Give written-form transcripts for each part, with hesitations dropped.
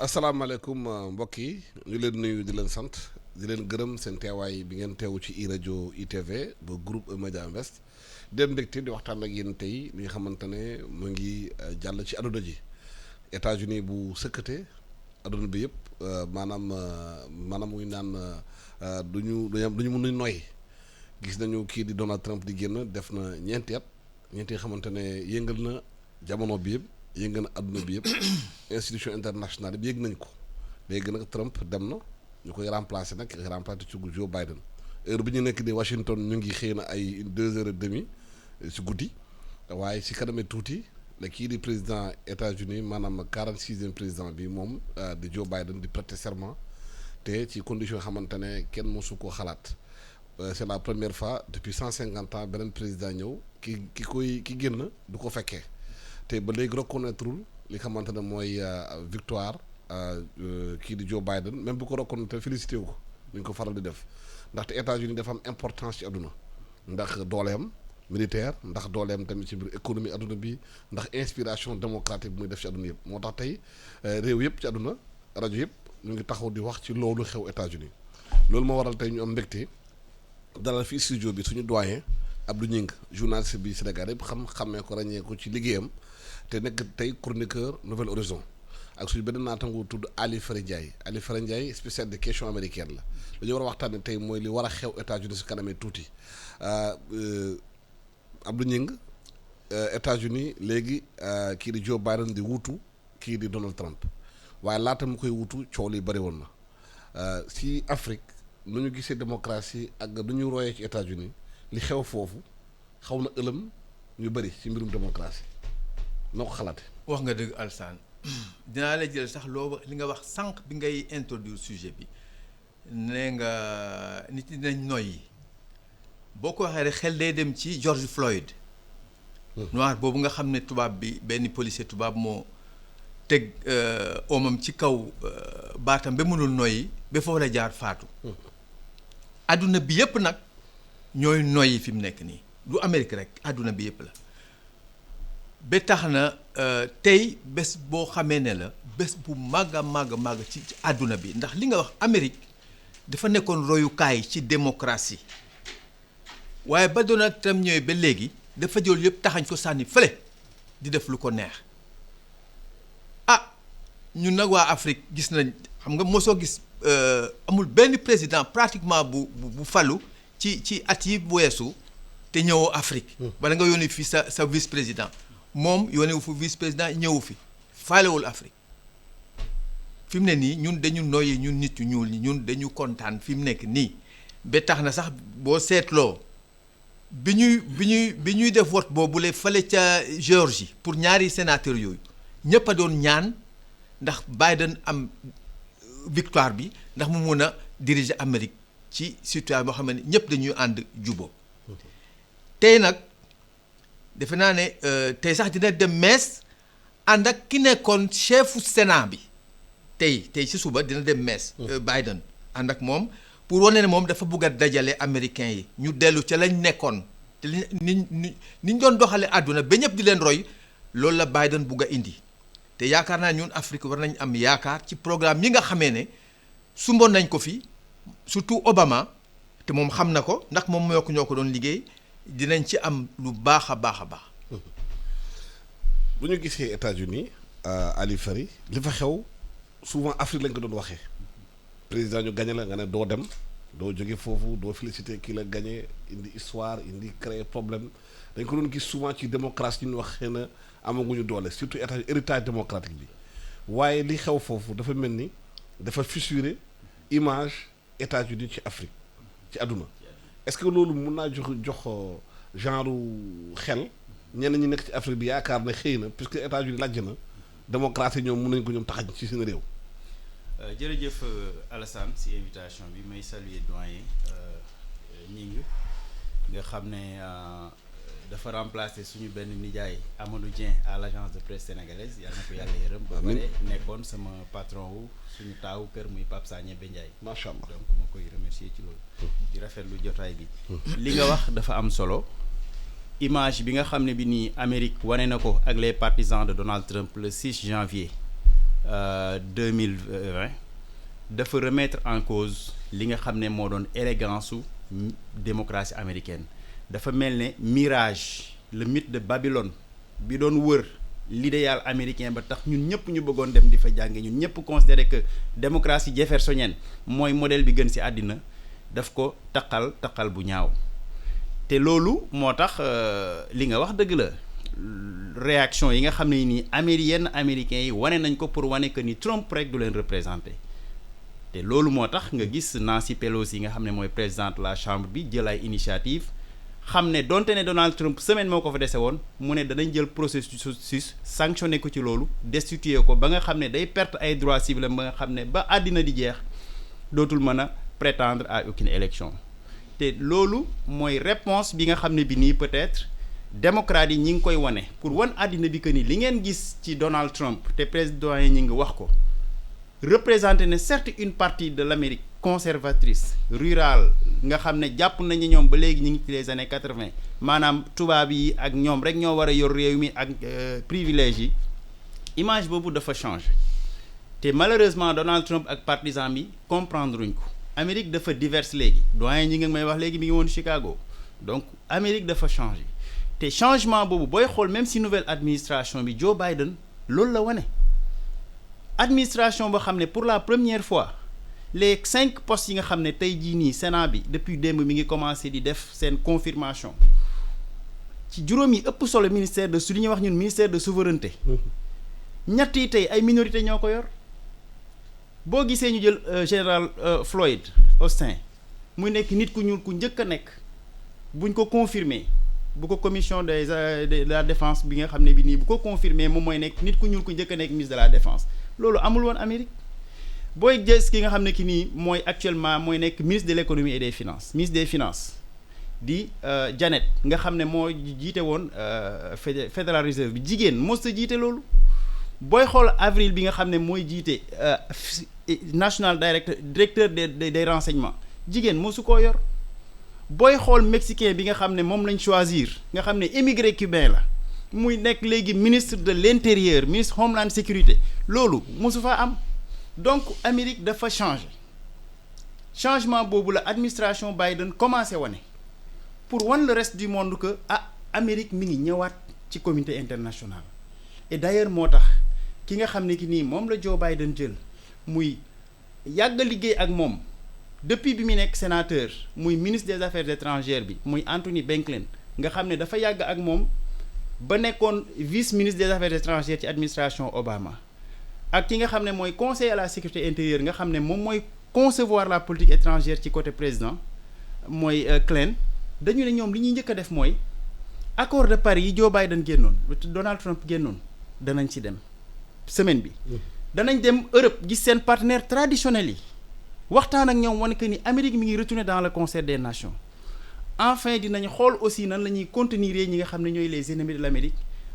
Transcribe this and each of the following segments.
asalaamaaleykum mbokk yi ñu leen nuyu di leen sant di leen gërëm seen teewaay bi ngeen teewu ci iRadio ITV ba groupe Media Invest di leen mbégte di waxtaan ak yéen tey li nga xamante ne mu ngi jàll ci àdduna ji États-Unis bu sëkkate àdduna bi yëpp maanaam muy naan duñu mën a noyyi gis nañu kii di Donald Trump di génn def na ñeenti yi xamante ne yëngal na jamono bi yëpp. yëngal na àdduna bi yëpp institution internationale bi yëg nañ ko léegi nag Trump dem na ñu koy remplacer nag remplacer ci Joe Biden heure bi ñu nekk di Washington ñu ngi xëy na ay 2h30 si guddi waaye si kaname tuuti la kii di président États-Unis maanaam 46e président bi moom di Joe Biden di prêter serment te ci condition xamante ne kenn mosu koo xalaat c'est la première fois depuis 150 ans beneen président ñëw ki génn du ko fekkee. te ba léegi reconnaître li xamante ne mooy victoire kii di Joe Biden même bu ko reconnaître félicité wu ko ni ñu ko faral di def ndaxte États-Unis dafa am importance ci àdduna ndax dooleem militaire ndax dooleem tamit ci biir économie àdduna bi ndax inspiration démocratique bi muy def ci àdduna yëpp moo tax tey réew yëpp ci àdduna rajo yëpp ñu ngi taxaw di wax ci loolu xew États-Unis loolu moo waral tey ñu am mbégte dalal fi studio bi suñu doyen Abdou Gningue journaliste bi Sénégal yëpp xamee ko ràññee ko ci liggéeyam te nekk tey chroniqueur Nouvel Horizon ak suñu benn naataango tudd Ali Fary Ndiaye spécial de question américaine la dañu war a waxtaanee tey mooy li war a xew États-Unis si kanamee tuuti Abdou Gningue États-Unis léegi kii di Joe Biden di wuutu kii di Donald Trump waaye laata mu koy wuutu coow li bëri woon na si Afrique nu ñu gisee démocratie ak nu ñu royee ci États-Unis li xew foofu xaw na ëlëm ñu bëri ci mbirum démocratie noo ko xalaate wax nga dëgg Alsaan dinaa la jël sax loo li nga wax sànq bi ngay introduire sujet bi nee nga nit ñi dinañ noyyi boo ko waxee rek xel day dem ci George Floyd noir boobu nga xam ne tubaab bi benn policier tubaab moo teg omam ci kaw baatam ba mënul noyyi ba foofu la jaar faatu adduna bi yëpp nag ñooy noyyi fi mu nekk nii du Amérique rek adduna bi yëpp la ba tax na tey bés boo xamee ne la bés bu màgg a màgg ci àdduna bi ndax li nga wax Amérique dafa nekkoon royukaay ci démocratie waaye ba Donald Trump ñëwee ba léegi dafa jël yëpp taxañ ko sànni fële di def lu ko neex ñun nag waa Afrique gis nañ xam nga mosoo gis amul benn président pratiquement bu falu ci at yi weesu te ñëwoo Afrique bala nga yónni fii sa vice président moom yónnewu fi vice président ñëwu fi faalewul Afrique fi mu ne nii ñun dañu noyyi ñun nit yu ñuul ñi ñun dañu kontaan fi mu nekk nii ba tax na sax boo seetloo bi ñuy def vote boobu le fale ca Géorgie pour ñaari sénateur yooyu ñëpp a doon ñaan ndax Biden am victoire bi ndax mu mun a diriger Amérique ci situation boo xam ne ñëpp dañuy ànd juboo tey nag defe naa ne tey sax dina dem mees ànd ak ki nekkoon chefu Sénat bi tey ci suba dina dem mees Biden ànd ak moom pour wane ne moom dafa bugg a dajale américains yi ñu dellu ca lañ nekkoon te niñ doon doxale àdduna ba ñëpp di leen roy loolu la Biden bugg a indi te yaakaar naa ñun Afrique war nañ am yaakaar ci programme yi nga xamee ne sumboon nañ ko fi surtout Obama te moom xam na ko ndax moom ñoo ko doon liggéey dinañ ci am lu baax a baax. bu ñu gisee États-Unis Ali Fary li fa xew souvent Afrique lañ ko doon waxee président ñu gagné la nga ne doo dem doo jóge foofu doo félicité kii la gagné indi histoire indi créer problème dañ ko doon gis souvent ci démocratie ñu wax xëy na amaguñu doole surtout état héritage démocratique bi waaye li xew foofu dafa mel ni dafa fissurer image États-Unis ci Afrique ci àdduna est-ce que loolu mun naa jox genre xel ñenn ñi nekk ci Afrique bi yaakaar ne xëy na puisque États-Unis lajj na démocratie ñoom mun nañ ko ñoom taxañ ci seen réew. jërëjëf Alassane si invitation bi may saluer doyen Gningue nga xam ne dafa remplacer suñu benn nijaay Amadou Dieng à l'agence de presse sénégalaise yàlla na ko yàlla yërëm. ba pare nekkoon sama patron wu suñu taawu kër muy Pape Sagné Bendiaye. macha allah donc ma koy remercier ci loolu. di rafetlu jotaay bi. li nga wax dafa am solo. image bi nga xam ne bi nii Amérique wane na ko ak les partisans de Donald Trump le 6 janvier 2020 dafa remettre en cause li nga xam ne moo doon élégance su démocratie américaine dafa mel ne mirage le mythe de Babylone bi doon wër l'idéal américain ba tax ñun ñëpp ñu bëggoon dem di fa jànge ñun ñëpp considérer que démocratie jeffersonienne mooy modèle bi gën ci àddina daf ko taqal bu ñaaw te loolu moo tax li nga wax dëgg la réaction yi nga xam ne nii américains yi wane nañ ko pour wane que ni Trump rek du leen représenter te loolu moo tax nga gis Nancy Pelosi yi nga xam ne mooy présidente la chambre bi jël ay initiative xam ne donte ne Donald Trump semaine moo ko fa dese woon mu ne danañ jël processus sanctionné ko ci loolu destituer ko ba nga xam ne day perte ay droits civils ba nga xam ne ba àddina di jeex dootul mën a prétendre à aucune élection te loolu mooy réponse bi nga xam ne bi nii peut-être démocrates yi ñi ngi koy wane pour wan àddina bi que ni li ngeen gis ci Donald Trump te président yi ñi ngi wax ko représenter ne certes une partie de l'Amérique conservatrice rurale nga xam ne jàpp nañu ñoom ba léegi ñu ngi ci les années 80 maanaam tubaab yi ak ñoom rek ñoo war a yor réew mi ak privilège yi image boobu dafa changer te malheureusement Donald Trump ak partisans bi comprendre uñ ko Amérique dafa diverse léegi doyen ñi ngi may wax léegi mi ngi woon Chicago donc Amérique dafa changer te changement boobu booy xool même si nouvelle administration bi Joe Biden loolu la wane administration boo xam ne pour la première fois les 5 postes yi nga xam ne tey jii nii Sénat bi depuis démb mi ngi commencé di def seen confirmation ci juróom yi ëpp solo ministère de li ñuy wax ñun ministère de souveraineté ñett yi tey ay minorité ñoo ko yor boo gisee ñu jël général Floyd Austin muy nekk nit ku ñuul ku njëkk a nekk buñ ko confirmer bu ko commission de la défense bi nga xam ne bi nii bu ko confirmer moom mooy nekk nit ku ñuul ku njëkk a nekk ministre de la défense loolu amul woon Amérique booy gis ki nga xam ne ki nii mooy actuellement mooy nekk ministre de l'économie et des finances ministre des finances di Janet nga xam ne moo jiite woon Federal Reserve bi jigéen mos ta jiite loolu booy xool avril bi nga xam ne mooy jiite national directeur des renseignements jigéen mosu koo yor booy xool mexicain bi nga xam ne moom lañ choisir nga xam ne émigré cubain la muy nekk léegi ministre de l'intérieur ministre Homeland Sécurité loolu mosu faa am donc Amérique dafa changer changement boobu la administration Biden commencé wane pour wan le reste du monde que Amérique mi ngi ñëwaat ci communauté internationale et d'ailleurs moo tax ki nga xam ne ki nii moom la Joe Biden jël muy yàgg a liggéey ak moom depuis bi mu nekk sénateur muy ministre des affaires étrangères bi muy Anthony Blinken nga xam ne dafa yàgg ak moom ba nekkoon vice ministre des affaires étrangères ci administration Obama ak ki nga xam ne mooy conseiller à la sécurité intérieure nga xam ne moom mooy concevoir la politique étrangère ci côté président mooy Klein dañu ne ñoom li ñuy njëkk a def mooy accord de Paris yi Joe Biden génnoon Donald Trump génnoon danañ ci dem semaine bi danañ dem Europe gis seen partenaires traditionnels yi waxtaan ak ñoom wane que ni Amérique mi ngi retourner dans le concert des nations enfin dinañ xool aussi nan la ñuy contenir ñi nga xam ne ñooy les ennemis de l'Amérique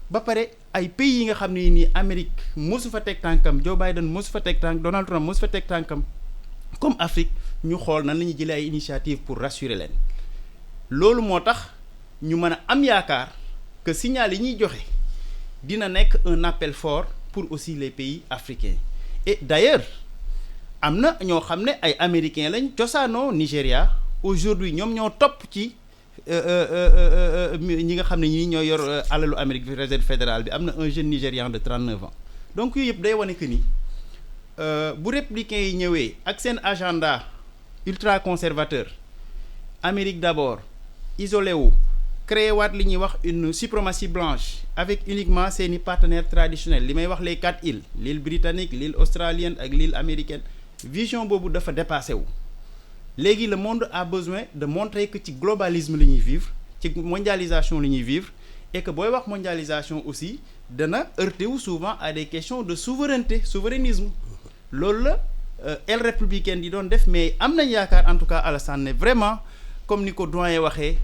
ba pare ay pays yi nga xam ne nii Amérique mosu fa teg tànkam Joe Biden mosu fa teg tànk Donald Trump mosu fa teg tànkam comme Afrique ñu xool nan la ñuy jëlee ay initiative pour rassurer leen loolu moo tax ñu mën a am yaakaar que signal yi ñuy joxe dina nekk un appel fort pour aussi les pays africains et d'ailleurs am na ñoo xam ne ay américains lañ cosaanoo Nigéria aujourd'hui ñoom ñoo topp ci ñi nga xam ne ñii ñoo yor alalu Amérique bi réserve fédérale bi am na un jeune Nigérian de 39 ans donc yooyu yëpp day wane que ni bu républicains yi ñëwee ak seen agenda ultra conservateur Amérique d'abord isolé wu créé waat li ñuy wax une suprématie blanche avec uniquement seeni partenaires traditionnels li may wax les 4 îles l'île britannique l'île australienne ak l'île américaine vision boobu dafa dépassé wu léegi le monde a besoin de montrer que ci globalisme la ñuy vivre ci mondialisation la ñuy vivre et que booy wax mondialisation aussi dana heurter wu souvent à des questions de souverainisme loolu la aile républicaine di doon def mais am nañ yaakaar en tout cas Alassane ne vraiment comme ni ko doyen waxee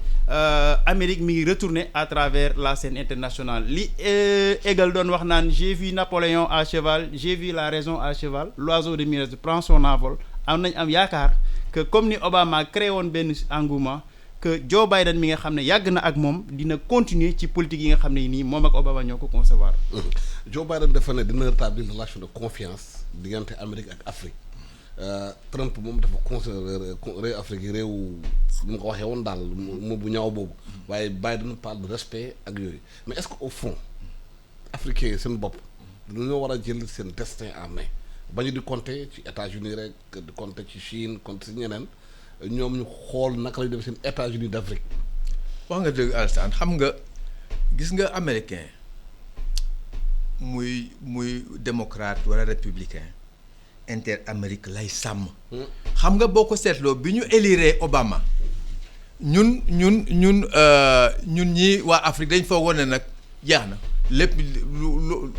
Amérique mi ngi retourner à travers la scène internationale li Hegel doon wax naan j'ai vu Napoléon à cheval j'ai vu la raison à cheval l'oiseau de Mirage prend son envol am nañ am yaakaar que comme ni Obama créé woon benn engouement que Joe Biden mi nga xam ne yàgg na ak moom dina continuer ci politique yi nga xam ne nii moom ak Obama ñoo ko concevoir. Joe Biden dafa ne dina rétablir relation de confiance diggante Amérique ak Afrique Trump moom dafa considéré réew Afrique yi réew lu mu ko waxee woon daal mu bu ñaaw boobu waaye Biden parle de respect ak yooyu mais est-ce que au fond africains yi seen bopp dañoo war a jël seen destin en main bañu di compter ci États-Unis rek di compter ci Chine compter ci ñeneen ñoom ñu xool naka lañu def seen États-Unis d'Afrique. wax nga dëgg Alassane xam nga gis nga américain muy démocrate wala républicain inter-Amérique lay sàmm. xam nga boo ko seetloo bi ñu élire Obama ñun ñi waa Afrique dañ foogoon ne nag jeex na lépp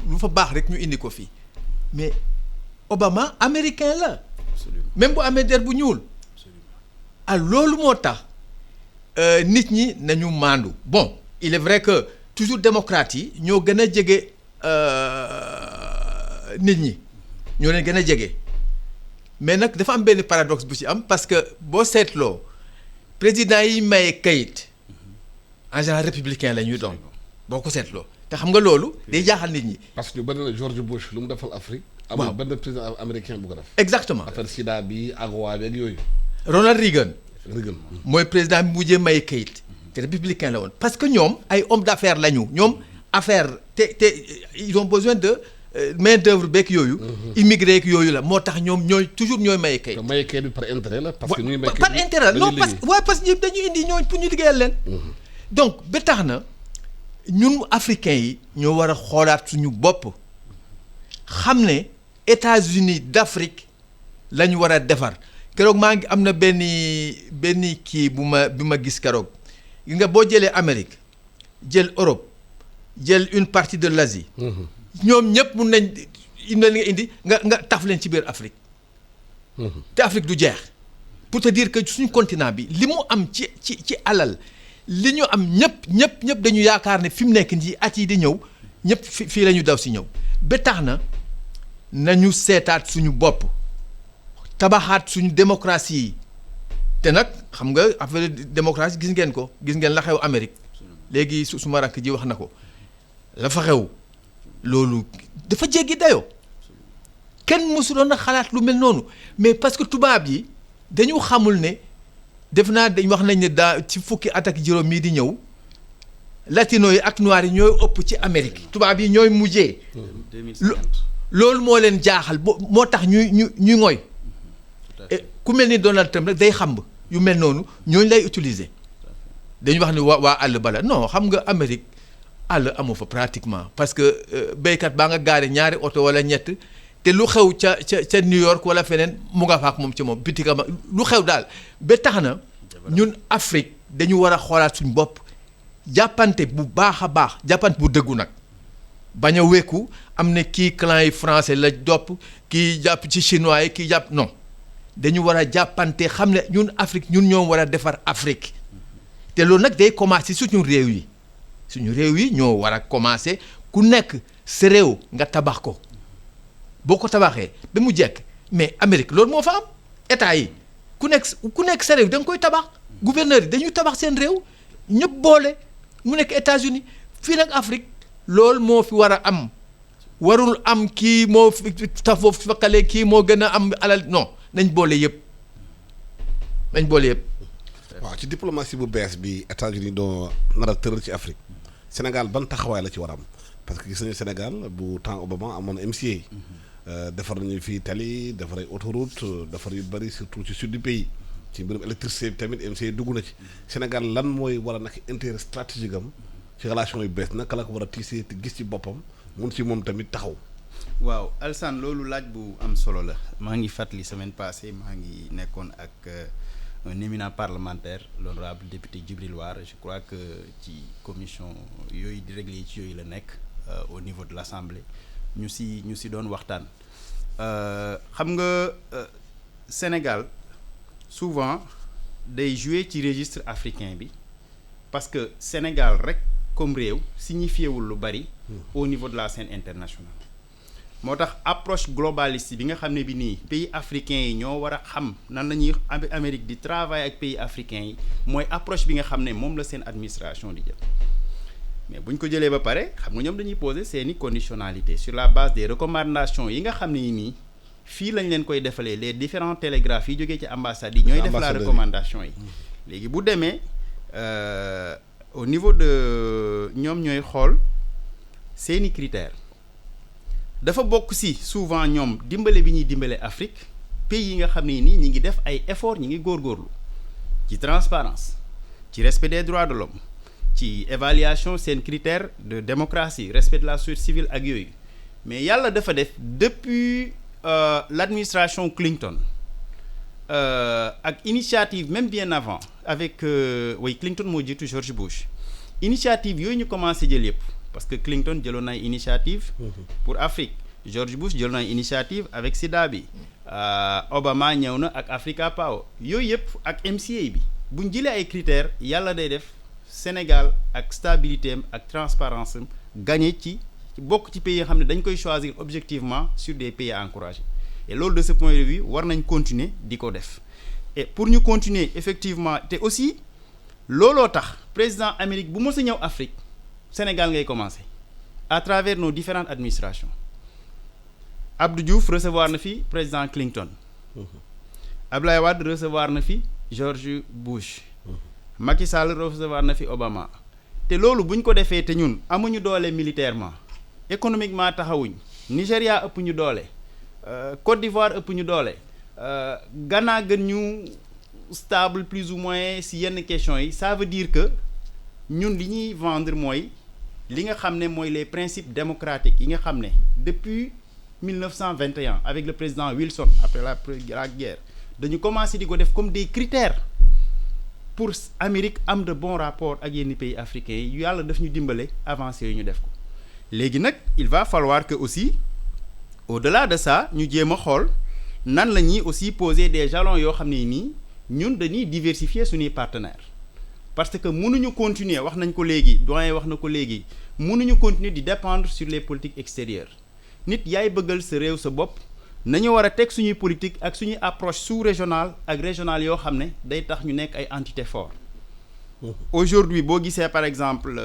lu fa baax rek ñu indi ko fii mais Obama américain la. Absolument. même bu amee der bu ñuul. ah loolu moo tax nit ñi nañu maandu bon il est vrai que toujours démocrates yi ñoo gën a jege nit ñi ñoo leen gën a jege mais nag dafa am benn paradoxe bu ci am parce que boo seetloo président yi maye kayit en général républicain la ñuy doon boo ko seetloo te xam nga loolu day jaaxal nit ñi. parce que ñu bëri na George Bush lu mu defal Afrique. waaw amul benn président américain bu ko def. exactement affaire Sida bi AGOA bi ak yooyu. Ronald Reagan. Reagan. mooy président bi mujjee may kayit te républicain la woon parce que ñoom ay hommes d'affaires la ñu ñoom affaire te ils ont besoin de main d'œuvre beeg yooyu. immigré ak yooyu la moo tax ñoom toujours ñooy maye kayit. te maye kayit bi par intérêt la. parce que ñu ngi may par intérêt la non parce que dañuy indi ñooñu pour ñu liggéeyal leen. donc ba tax na ñun africains yi ñoo war a xoolaat suñu bopp xam ne États-Unis d'Afrique la ñu war a defar. keroog maa ngi am na benn kii bi ma gis keroog gi nga boo jëlee Amérique jël Europe jël une partie de l'Asie ñoom ñëpp mun nañ indi nga taf leen ci biir Afrique te Afrique du jeex pour te dire que suñu continent bi li mu am ci alal li ñu am ñëpp dañu yaakaar ne fi mu nekk nii at yi di ñëw ñëpp fii la ñu daw si ñëw ba tax na nañu seetaat suñu bopp tabaxaat suñu démocratie yi te nag xam nga affaire démocratie gis ngeen la xew Amérique léegi suma rakk ji wax na ko la fa xew loolu dafa jéggi dayoo kenn mësu doon na xalaat lu mel noonu mais parce que tubaab yi dañu xamul ne def naa dañ wax nañ ne ci fukki at ak juróom mii di ñëw latino yi ak noir yi ñooy ëpp ci Amérique tubaab yi ñooy mujjee. 2050 loolu moo leen jaaxal moo tax ñuy ngoy ku mel ni Donald Trump rek day xamb yu mel noonu ñooñu lay utiliser dañu wax ni waa àll bala non xam nga Amérique àll amu fa pratiquement parce que béykat baa nga gaare ñaari oto wala ñett te lu xew ca New York wala feneen mu nga fa ak moom ci moom bitikama lu xew daal ba tax na ñun Afrique dañu war a xoolaat suñu bopp jàppante bu baax a baax jàppante bu dëggu nag bañ a wekku am ne kii clan yi français la dopp kii jàpp ci chinois yi kii jàpp non dañu war a jàppante xam ne ñun Afrique ñun ñoo war a defar Afrique te loolu nag day commencer suñu réew yi ñoo war a commencer ku nekk sa réew nga tabax ko boo ko tabaxee ba mu jekk mais Amérique loolu moo fa am état yi ku nekk sa réew da nga koy tabax gouverneur yi dañuy tabax seen réew ñëpp boole mu nekk États-Unis fii nag Afrique loolu moo fi war a am warul am kii moo fi tafoo fakkale kii moo gën a am alal non nañ boole yëpp. waaw ci diplomatie bu bees bi États-Unis doo nar a tëral ci Afrique Sénégal ban taxawaay la ci war a am parce que gis nañu Sénégal bu temps Obama amoon MCA. defar nañu fii tali defar ay autoroute defar yu bëri surtout ci sud du pays ci mbirum électricité bi tamit MCA dugg na ci Sénégal lan mooy war a nag intérêt stratégique am ci relation yu bees naka la ko war a tiisee te gis ci boppam mun ci moom tamit taxaw. waaw Alassane loolu laaj bu am solo la maa ngi fàttali semaine passée maa ngi nekkoon ak un éminent parlementaire l'honorable député Djibril War je crois que ci commission yooyu di régler ci yooyu la nekk au niveau de l'Assemblée ñu si doon waxtaan xam nga Sénégal souvent day jouer ci registre africain bi parce que Sénégal rek comme réew signifié wul lu bari au niveau de la scène internationale moo tax approche globaliste bi nga xam ne bi nii pays africains yi ñoo war a xam nan la ñuy Amérique di travailler ak pays africains yi mooy approche bi nga xam ne moom la seen administration di jël mais bu ñu ko jëlee ba pare xam nga ñoom dañuy poser seeni conditionnalité sur la base des recommandations yi nga xam ne nii fii lañ leen koy defalee les différents télégraphes yi jógee ci ambassades yi ñooy def la recommandation yi léegi bu demee au niveau de ñoom ñooy xool seeni critères dafa bokk ci souvent ñoom dimbale bi ñuy dimbale Afrique pays yi nga xam ne nii ñi ngi def ay efforts ñi ngi góorgóorlu ci transparence ci respect des droits de l'homme ci évaluation seen critères de démocratie respect de la société civile ak yooyu mais yàlla dafa def depuis l'administration Clinton ak initiative même bien avant avec Clinton moo jiitu George Bush initiative yooyu ñu commencé jël yëpp parce que Clinton jëloon na initiative pour Afrique George Bush jëloon na initiative avec SIDA bi Obama ñëw na ak Africa Power yooyu yëpp ak MCA bi buñ jëlee ay critères yàlla day def Sénégal ak stabilité am ak transparence am gagné ci bokk ci pays yoo xam ne dañ koy choisir objectivement sur des pays à encourager et loolu de ce point de vue war nañ continuer di ko def et pour ñu continuer effectivement te aussi looloo tax président Amérique bu mës a ñëw Afrique Sénégal ngay commencer à travers nos différentes administrations Abdou Diouf recevoir na fi président Clinton Abdoulaye Wade recevoir na fi George Bush Macky Sall recevoir na fi Obama te loolu bu ñu ko defee te ñun amuñu doole militairement économiquement taxawuñ Nigéria ëpp ñu doole Côte d'Ivoire ëpp ñu doole Ghana gën ñu stable plus ou moins si yenn questions yi ça veut dire que ñun li ñuy vendre mooy li nga xam ne mooy les principes démocratiques yi nga xam ne depuis 1921 avec le président Wilson après la guerre dañu commencé di ko def comme des critères pour Amérique am de bons rapports ak yenn pays africains yi yàlla daf ñu dimbale avancé yu ñu def ko léegi nag il va falloir que aussi au-delà de ça ñu jéem a xool nan la ñuy aussi poser des jalons yoo xam ne nii ñun dañuy diversifier suñuy partenaires parce que mënuñu continuer wax nañ ko léegi doyen wax na ko léegi mënuñu continuer di dépendre sur les politiques extérieures nit yaay bëggal sa réew sa bopp nañu war a teg suñuy politique ak suñuy approche sous-régionale ak régionale yoo xam ne day tax ñu nekk ay entités fortes aujourd'hui boo gisee par exemple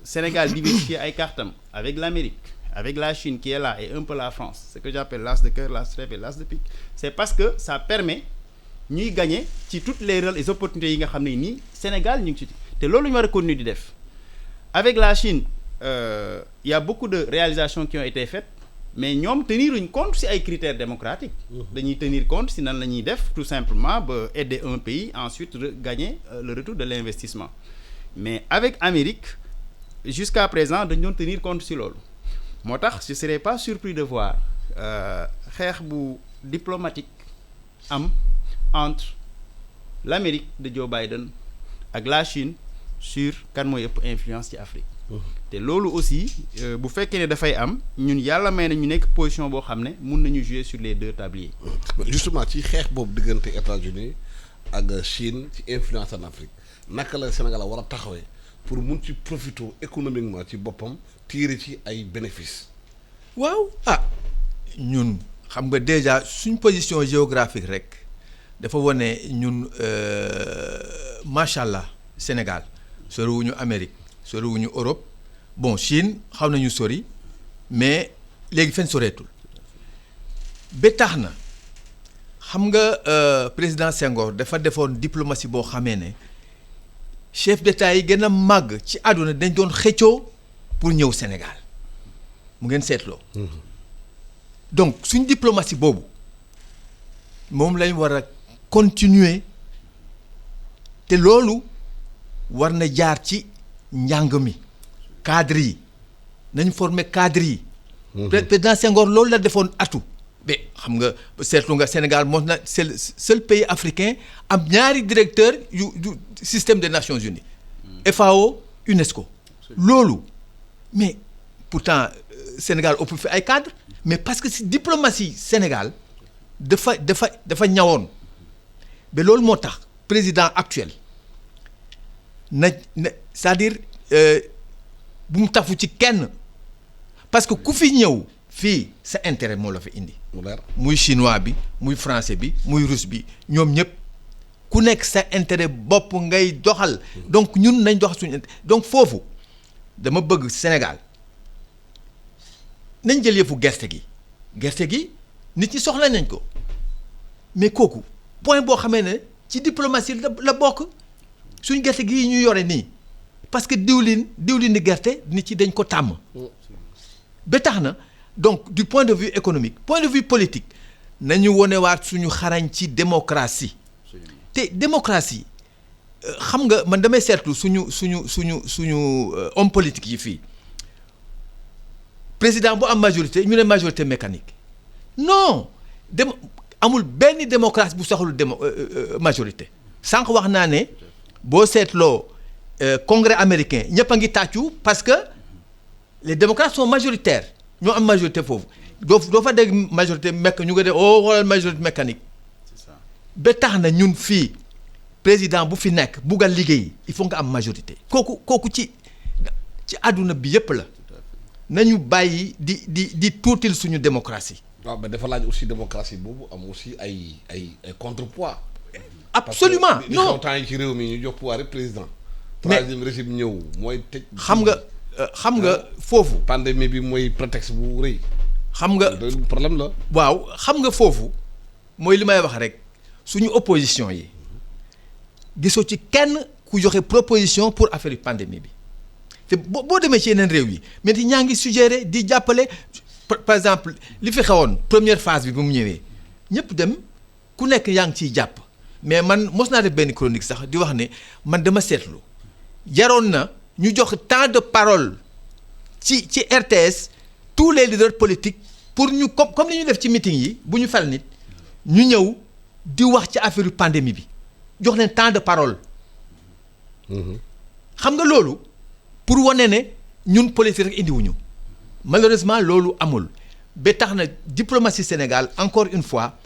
Sénégal diversifier ay cartam avec l'Amérique avec la Chine qui est là et un peu la France ce que j'appelle l'as de cœur l'as de trèfle et l'as de pique c'est parce que ça permet ñuy gagner ci toutes les opportunités yi nga xam ne nii Sénégal ñu ngi ci te loolu ñu war a continuer di def avec la Chine il y a beaucoup de réalisations qui ont été faites mais ñoom teniruñ compte ci ay critères démocratiques dañuy tenir compte ci nan la ñuy def tout simplement ba aider un pays ensuite gagner le retour de l'investissement mais avec Amérique jusqu'à présent dañ doon tenir compte ci loolu moo tax je serais pas surpris de voir xeex bu diplomatique am entre l'Amérique de Joe Biden ak la Chine sur kan mooy ëpp influence ci Afrique te loolu aussi bu fekkee ne dafay am ñun yàlla may na ñu nekk position boo xam ne mun nañu jouer sur les deux tabliers. justement ci xeex boobu diggante États-Unis ak Chine ci influence en Afrique naka la Sénégal war a taxawee pour mun ci profiter économiquement ci boppam tirer ci ay bénéfices. waaw ñun xam nga déjà suñ position géographique rek dafa wane ñun macha allah Sénégal soriwuñu Amérique soriwuñu Europe bon Chine xaw nañu sori mais léegi fenn soreetul ba tax na xam nga président Senghor dafa defoon diplomatie boo xamee ne chef d'État yi gën a màgg ci àdduna dañ doon xëccoo pour ñëw Sénégal mu ngeen seetloo. donc suñ diplomatie boobu moom lañ war a continuer te loolu war na jaar ci njàng mi cadre yi nañ former cadre yi. président Senghor loolu la defoon atu. ba xam nga seetlu nga Sénégal moo na c'est le seul pays africain am ñaari directeur yu système des Nations Unies. FAO UNESCO. loolu mais pourtant Sénégal ëpp fi ay cadre mais parce que si diplomatie Sénégal dafa ñawoon ba loolu moo tax président actuel na c'est-à-dire bu mu tafu ci kenn parce que ku fi ñëw fii sa intérêt moo la fa indi. mu leer muy chinois bi muy français bi muy russe bi ñoom ñëpp ku nekk sa intérêt bopp ngay doxal. donc ñun nañ doxal suñu donc foofu dama bëgg Sénégal nañ jël yëfu gerte gi nit ñi soxla nañ ko mais kooku point boo xamee ne ci diplomatie la bokk suñ gerte gi ñu yore nii parce que diwlin di gerte nit ci dañ ko tàmm. ba tax na donc du point de vue économique point de vue politique nañu wonewaat suñu xarañ ci démocratie te démocratie xam nga man damay seetlu suñu homme politique yi fii président bu am majorité ñu ne majorité mécanique non amul benn démocratie bu soxlu majorité sànq wax naa ne boo seetloo congrès américain ñëpp a ngi tàccu parce que les démocrates sont majoritaires ñoo am majorité foofu doo fa dégg majorité ñu nga def xoolal majorité mécanique ba tax na ñun fii président bu fi nekk bugg a liggéey il faut nga am majorité kooku ci àdduna bi yépp la nañu bàyyi di tuutil suñu démocratie. waaw mais dafa laaj aussi démocratie boobu am aussi ay contrepoids. absolument non temps yi ci réew mi ñu jox pouvoir rek président. troisième régime ñëw mooy tëj. xam nga foofu. pandémie bi mooy prétexte bu rëy. xam nga problème la. waaw xam nga foofu mooy li may wax rek suñu opposition yi gisoo ci kenn ku joxe proposition pour affaire pandémie bi te boo demee ci yeneen réew yi mais ñaa ngi suggéré di jàppale par exemple li fi xewoon première phase bi bu mu ñëwee ñëpp dem ku nekk yaa ngi ciy jàpp mais man mos naa def benn chronique sax di wax ne man dama seetlu jaroon na ñu jox temps de parole ci RTS tous les leaders politiques pour ñu comme ni ñu def ci meeting yi bu ñu fal nit ñu ñëw di wax ci affaire pandémie bi jox leen temps de parole. xam nga loolu pour wane ne ñun politique rek indiwuñu malheureusement loolu amul ba tax na diplomatie Sénégal encore une fois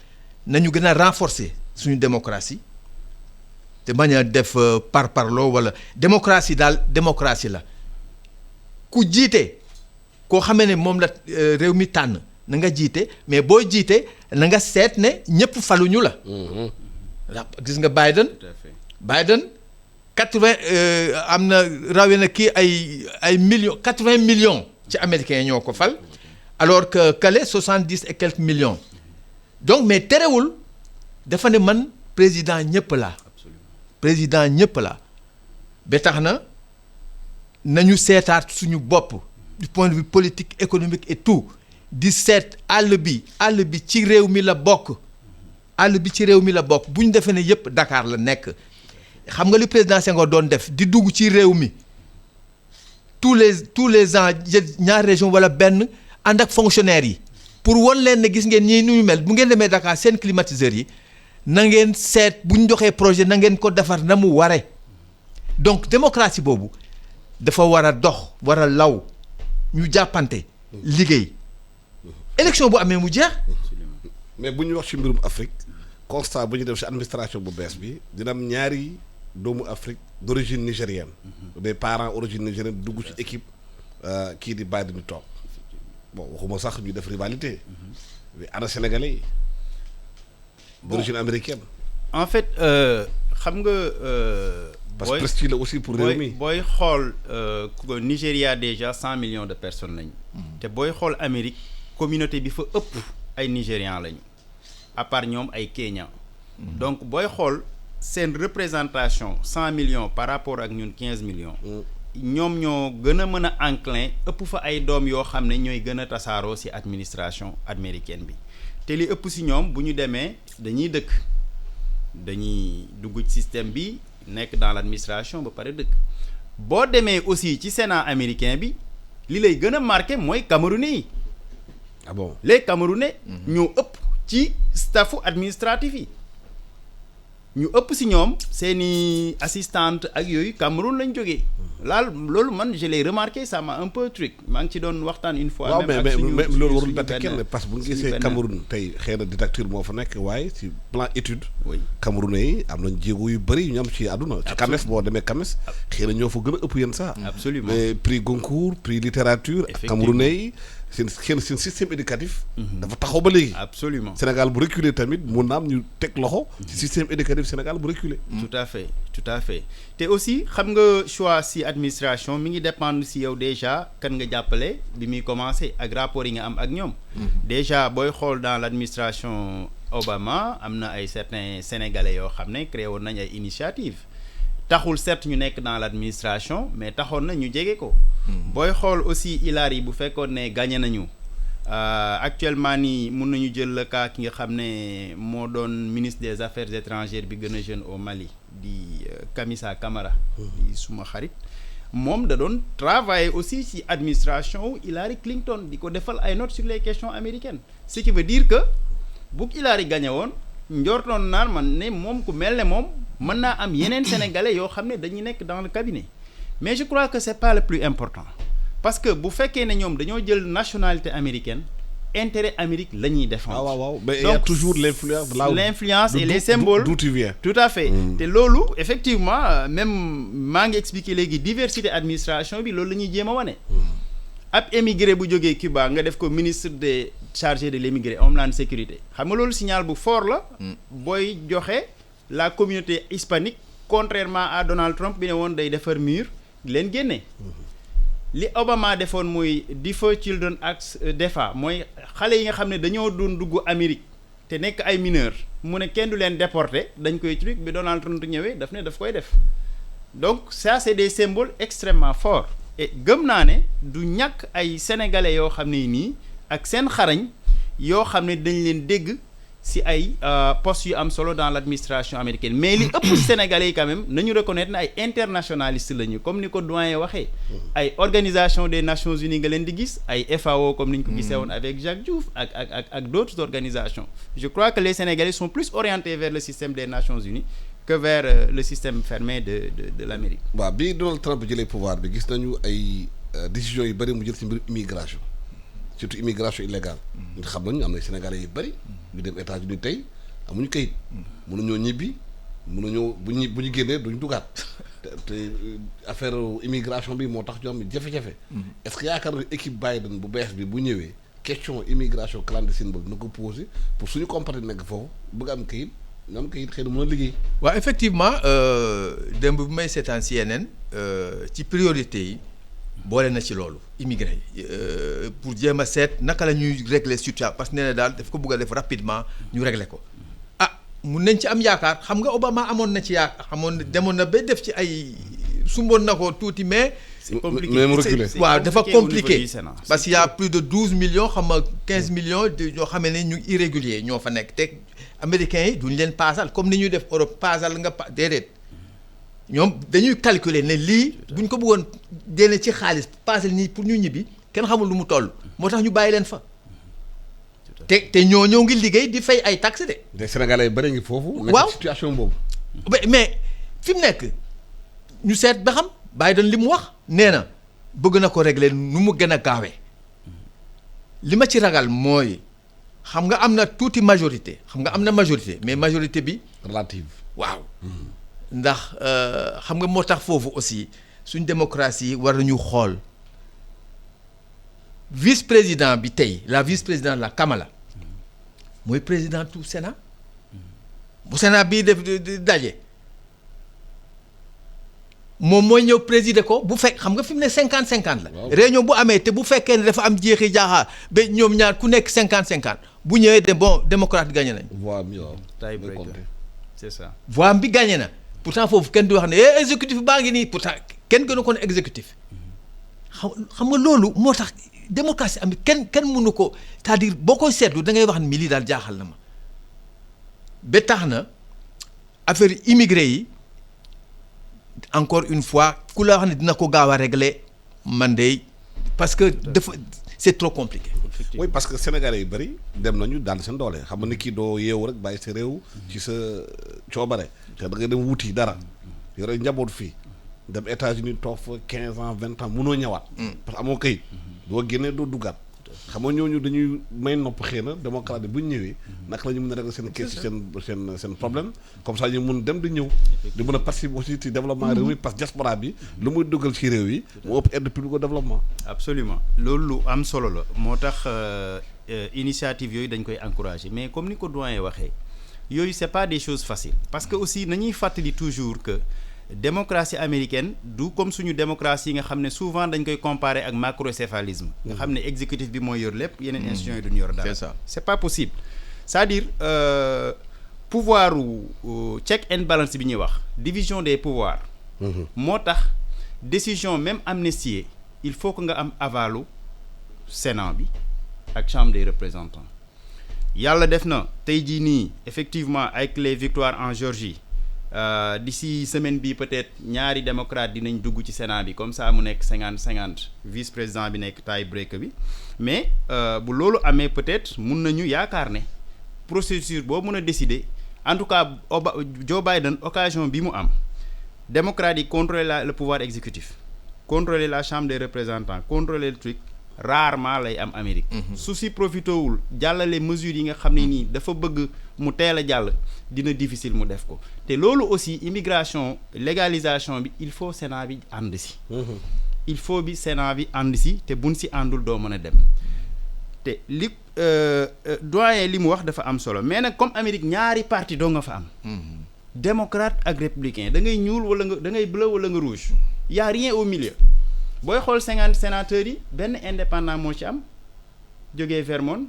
nañu gën a renforcer suñu démocratie te bañ a def parparloo wala démocratie daal démocratie la ku jiite koo xamee ne moom la réew mi tànn na nga jiite mais boo jiite na nga seet ne ñëpp faluñu la. gis nga Biden 80 am na rawee na kii ay millions 80 millions ci américains ñoo ko fal alors que Kale 70 et quelques millions donc mais terewul dafa ne man président ñëpp la ba tax na nañu seetaat suñu bopp du point de vue politique économique et tout di seet àll bi ci réew mi la bokk bu ñu defee ne yëpp Dakar la nekk xam nga li président Senghor doon def di dugg ci réew mi tous les ans ñaar région wala benn ànd ak fonctionnaires yi pour won leen ne gis ngeen ñii nu ñu mel bu ngeen demee Dakar seen climatiseurs yi na ngeen seet bu ñu joxee projet na ngeen ko defar na mu ware donc démocratie boobu dafa war a dox war a law ñu jàppante liggéey élection bu amee mu jeex. mais bu ñu wax ci mbirum Afrique constat bu ñu def ci administration bu bees bi dina am ñaari doomu Afrique d'origine nigérienne. des parents origine nigérienne dugg ci équipe kii di Biden di toog bon waxuma sax ñu def rivalité. mais ana sénégalais yi. d'origine américaine. en fait xam nga. parce que prestige la aussi pour réew mi booy xool Nigéria déjà 100 millions de personnes lañu. te booy xool Amérique communauté bi fa ëpp ay Nigérians lañu à part ñoom ay Kenya. donc booy xool seen représentation 100 millions par rapport ak ñun 15 millions. ñoom ñoo gën a mën a enclin ëpp fa ay doom yoo xam ne ñooy gën a tasaaroo ci administration américaine bi te li ëpp ci ñoom bu ñu demee dañuy dugg ci système bi. nekk dans l'administration ba pare dëkk boo demee aussi ci Sénat américain bi li lay gën a marqué mooy Camerounais yi. ah bon les Camerounais ñoo ëpp ci staffu administratif yi ñu ëpp si ñoom seeni assistante ak yooyu Cameroun lañ jógee. loolu man je l'ai remarqué ça m'a un peu truc maa ngi ci doon waxtaan une fois. waaw mais loolu warul bett kenn parce que bu ñu gisee Cameroun tey xëy na dictature moo fa nekk waaye ci plan étude. oui Camerounais yi am nañ jéego yu bëri yu ñu am ci àdduna. ci CAMES boo demee CAMES. xëy na ñoo fa gën a ëpp yéen sax. absolument mais prix Goncourt prix littérature. Camerounais yi seen système éducatif. dafa taxaw ba léegi. absolument Sénégal bu reculer tamit mun na am ñu teg loxo. ci système éducatif Sénégal bu reculer. tout à fait te aussi xam nga choix si administration mi ngi dépendre si yow déjà kan nga jàppale bi muy commencer ak rapport yi nga am ak ñoom. déjà booy xool dans l'administration Obama am na ay certains sénégalais yoo xam ne créé woon nañ ay initiatives taxul certes ñu nekk dans l'administration mais taxoon na ñu jege ko. booy xool aussi Hillary bu fekkoon ne gagné nañu actuellement nii mun nañu jël le cas ki nga xam ne moo doon ministre des affaires étrangères bi gën a jeune au Mali di Kamisa Camara. di suma xarit moom da doon travailler aussi ci administration wu Hillary Clinton di ko defal ay notes sur les questions américaines ce qui veut dire que bu Hillary gagné woon njortoon naan man ne moom ku mel ne moom mën naa am yeneen sénégalais yoo xam ne dañuy nekk dans le cabinet mais je crois que c'est pas le plus important parce que bu fekkee ne ñoom dañoo jël nationalité américaine intérêt Amérique la ñuy défendre. waaw mais il y a toujours l'influence et les symboles d'où tu viens. tout à fait te loolu effectivement même maa ngi expliquer léegi diversité administration bi loolu la ñuy jéem a wane. ab émigré bu jógee Cuba nga def ko ministre des chargé de l'émigré Homeland Sécurité xam nga loolu signal bu fort la. booy joxe la communauté hispanique contrairement à Donald Trump bi ne woon day defar mur leen génne. li Obama defoon mooy Defer Children Act DEFA mooy xale yi nga xam ne dañoo doon dugg Amérique te nekk ay mineurs mu ne kenn du leen déporter dañ koy truc bi Donald Trump ñëwee daf ne daf koy def donc ça c'est des symboles extrêmement forts et gëm naa ne du ñàkk ay sénégalais yoo xam ne nii ak seen xarañ yoo xam ne dañ leen dégg si ay postes yu am solo dans l'administration américaine mais li ëpp sénégalais yi quand même nañu reconnaître ne ay internationalistes lañu comme ni ko doyen waxee ay organisation des Nations Unies nga leen di gis ay FAO comme ni ñu ko gisee woon avec Jacques Diouf ak d'autres organisations je crois que les Sénégalais sont plus orientés vers le système des Nations Unies que vers le système fermé de l'Amérique. waaw bi Donald Trump jëlee pouvoir bi gis nañu ay décisions yu bëri mu jël ci mbir immigration surtout immigration illégale. ñu xam nañu am na Sénégalais yu bëri. ñu dem États-Unis tey amuñu kayit. mënuñoo ñibbi mënuñoo bu ñu génnee duñ dugaat te affaire immigration bi moo tax ñu am jafe-jafe. est-ce que yaakaar na équipe Biden bu bees bi bu ñëwee question immigration clandestine boobu na ko posé pour suñu compatriotes nekk foofu bëgg am kayit ñu am kayit xëy na mën a liggéey. waaw effectivement démb bi may seetaan CNN ci priorité yi. boole na ci loolu immigré yi pour jéem a seet naka la ñuy régler situation parce que nee na daal daf ko bëgg a def rapidement ñu régler ko mun nañ ci am yaakaar xam nga Obama amoon na ci yaakaar demoon na ba def ci ay sumboon na ko tuuti mais. c'est compliqué même reculé. waaw dafa compliqué parce qu'il y a que plus de 12 millions xam nga 15 millions ñoo xam ne ñu irrégulier ñoo fa nekk te américains yi duñ leen paasal comme ni ñuy def Europe paasal nga déedéet. ñoom dañuy calculer ne lii buñ ko bëggoon génne ci xaalis passé nii pour ñu ñibbi kenn xamul lu mu toll moo tax ñu bàyyi leen fa te ñoo ngi liggéey di fay ay taxes de. des Sénégalais yu bëri ngi foofu. waaw nekk situation boobu. mais fi mu nekk ñu seet ba xam Biden li mu wax nee na bëgg na ko régler nu mu gën a gaawee li ma ci ragal mooy xam nga am na tuuti majorité mais majorité bi. relative. waaw. ndax xam nga moo tax foofu aussi suñ démocratie war nañu xool vice-président bi tey la vice-président la Kamala mooy président tout Sénat bu Sénat bii def daje moom mooy ñëw présider ko bu fekk xam nga fi mu ne 50-50 la. waaw réunion bu amee te bu fekkee ne dafa am jeexi jaaxaa ba ñoom ñaar ku nekk 50-50 bu ñëwee de bon démocrate gagné nañ. voix bi waaw. tiebreaker c'est ça. voix bi gagné na. pourtant foofu kenn du wax ne exécutif baa ngi nii pourtant kenn gënu ko ne exécutif xam nga loolu moo tax démocratie am kenn mënu ko c'est-à-dire boo koy seetlu da ngay wax ne mi lii daal jaaxal na ma ba tax na affaire immigré yi encore une fois ku la wax ne dina ko gaaw a régler man de parce que dafa c'est trop compliqué. oui parce que Sénégalais yu bëri dem nañu daan seen doole xam nga ni kii doo yeewu rek bàyyi sa réew ci sa coobare te da nga dem wuti dara yore njaboot fii dem États-Unis toog fa 15 ans 20 ans mënoo ñëwaat. parce que amoo kayit doo génnee doo duggaat xam nga ñooñu dañuy may nopp xëy na démocrate yi bu ñu ñëwee naka la ñu mën a régler seen question seen problème comme ça ñu mun dem di ñëw di mën a participer aussi ci développement réew mi parce que diaspora bi lu muy dugal ci réew yi mu ëpp aide publique au développement. Absolument loolu lu am solo la moo tax initiative yooyu dañ koy encourager mais comme ni ko doyen waxee yooyu c'est pas des choses faciles parce que aussi nañuy fàttali toujours que démocratie américaine du comme suñu démocratie yi nga xam ne souvent dañ koy comparer ak macrocéphalisme nga xam ne exécutif bi mooy yor lépp yeneen institutions yi duñu yor dara. C'est ça. C'est pas possible c'est-à-dire pouvoir check and balance bi ñuy wax division des pouvoirs moo tax décision même amnistiée il faut que nga am avalu Sénat bi ak Chambre des représentants yàlla def na tey jii nii effectivement avec les victoires en Géorgie d'ici semaine bi peut-être ñaari démocrate dinañ dugg ci Sénat bi comme ça mu nekk 50-50 vice-président bi nekk tie-breaker bi mais bu loolu amee peut-être mun nañu yaakaar ne procédure boo mën a décider en tout cas Joe Biden occasion bi mu am démocrate yi contrôler le pouvoir exécutif contrôler la Chambre des représentants contrôler le truc rarement lay am Amérique su si profitowul jàllale mesures yi nga xam ne nii dafa bëgg mu teel a jàll dina difficile mu def ko te loolu aussi immigration légalisation bi il faut Sénat bi ànd si il faut bi Sénat bi ànd si te buñ si àndul doo mën a dem te li doyen li mu wax dafa am solo mais nag comme Amérique ñaari parti doo nga fa am démocrate ak républicain da ngay ñuul wala nga da ngay bleu wala nga rouge y a rien au milieu booy xool 50 sénateurs yi benn indépendant moo ci am jógee Vermont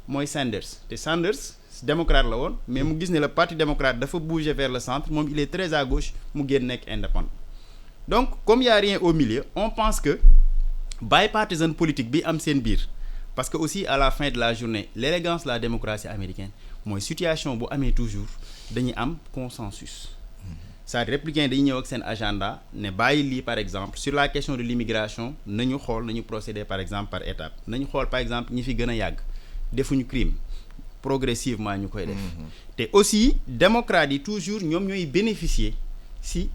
mooy Sanders te Sanders démocrate la woon mais mu gis ne le parti démocrate dafa bouger vers le centre moom il est très à gauche mu génn nekk indépendant donc comme y a rien au milieu on pense que bipartisan politique bi am seen biir parce que aussi à la fin de la journée l'élégance de la démocratie américaine mooy situation bu amee toujours dañuy am consensus c'est-à-dire républicain dañuy ñëw ak seen agenda ne bàyyi lii par exemple sur la question de l'immigration nañu xool nañu procéder par exemple par étape nañu xool par exemple ñi fi gën a yàgg defuñu crime progressivement ñu koy def te aussi démocrates yi toujours ñoom ñooy bénéficier si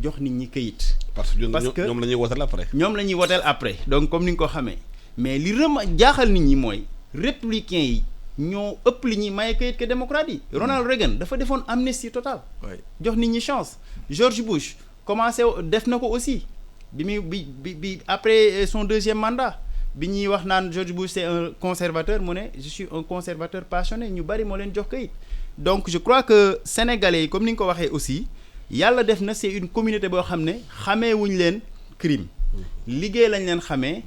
jox nit ñi këyit parce que ñoom la ñuy woteel après ñoom la ñuy woteel après donc comme ni nga ko xamee mais li jaaxal nit ñi mooy républicains yi ñoo ëpp li ñuy maye kayit que démocrate yi Ronald Reagan dafa defoon amnistie totale jox nit ñi chance George Bush commencé def na ko aussi bi muy bi après son deuxième mandat bi ñuy wax naan George Bush c'est un conservateur mu ne je suis un conservateur passionné ñu bari moo leen jox kayit donc je crois que sénégalais yi comme ni nga ko waxee aussi yàlla def na c'est une communauté boo xam ne xamee wuñ leen crime liggéey lañ leen xamee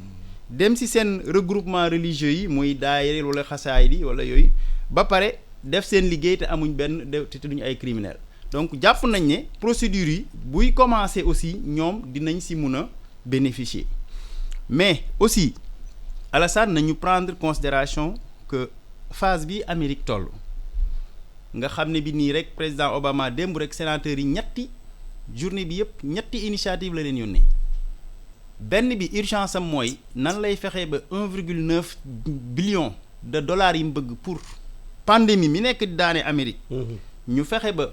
dem ci seen regroupement religieux yi muy daayira wala xasaay di wala yooyu ba pare def seen liggéey te amuñ benn te duñu ay criminels donc jàpp nañ ne procédure yi buy commencer aussi ñoom dinañ ci mun a bénéficier mais aussi Alassane nañu prendre considération que phase bi Amérique toll nga xam ne bi nii rek président Obama démb rek sénateurs yi ñetti journée bi yëpp ñetti initiative la leen yónnee benn bi urgence am mooy nan lay fexee ba 1,9 billion de dollars yi mu bëgg pour pandémie mi nekk di daane Amérique ñu fexe ba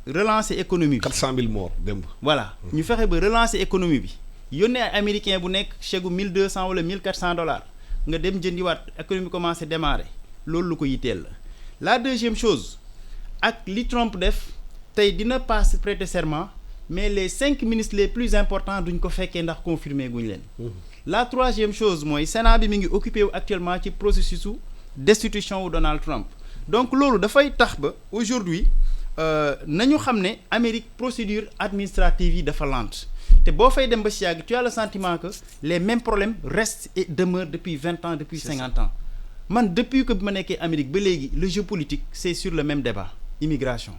relancer économie bi 400 000 morts démb voilà ñu fexe ba relancer économie bi yónnee ay américain bu nekk chèque 1200 wala 1400 dollars nga dem jëndiwaat économie commencé démarrer loolu lu ko yitteel la deuxième chose ak li Trump def tey dina passe prêter serment mais les 5 ministres les plus importants duñ ko fekkee ndax confirmer guñ leen la troisième chose mooy Sénat bi mi ngi occupé wu actuellement ci processus u destitution wu Donald Trump donc loolu dafay tax ba aujourd'hui nañu xam ne Amérique procédure administrative yi dafa lente te boo fay dem ba si yàgg tu as le sentiment que les mêmes problèmes restent et demeurent depuis 20 ans depuis 50 ans man depuis que bi ma nekkee Amérique ba léegi le jeu politique c'est sur le même débat immigration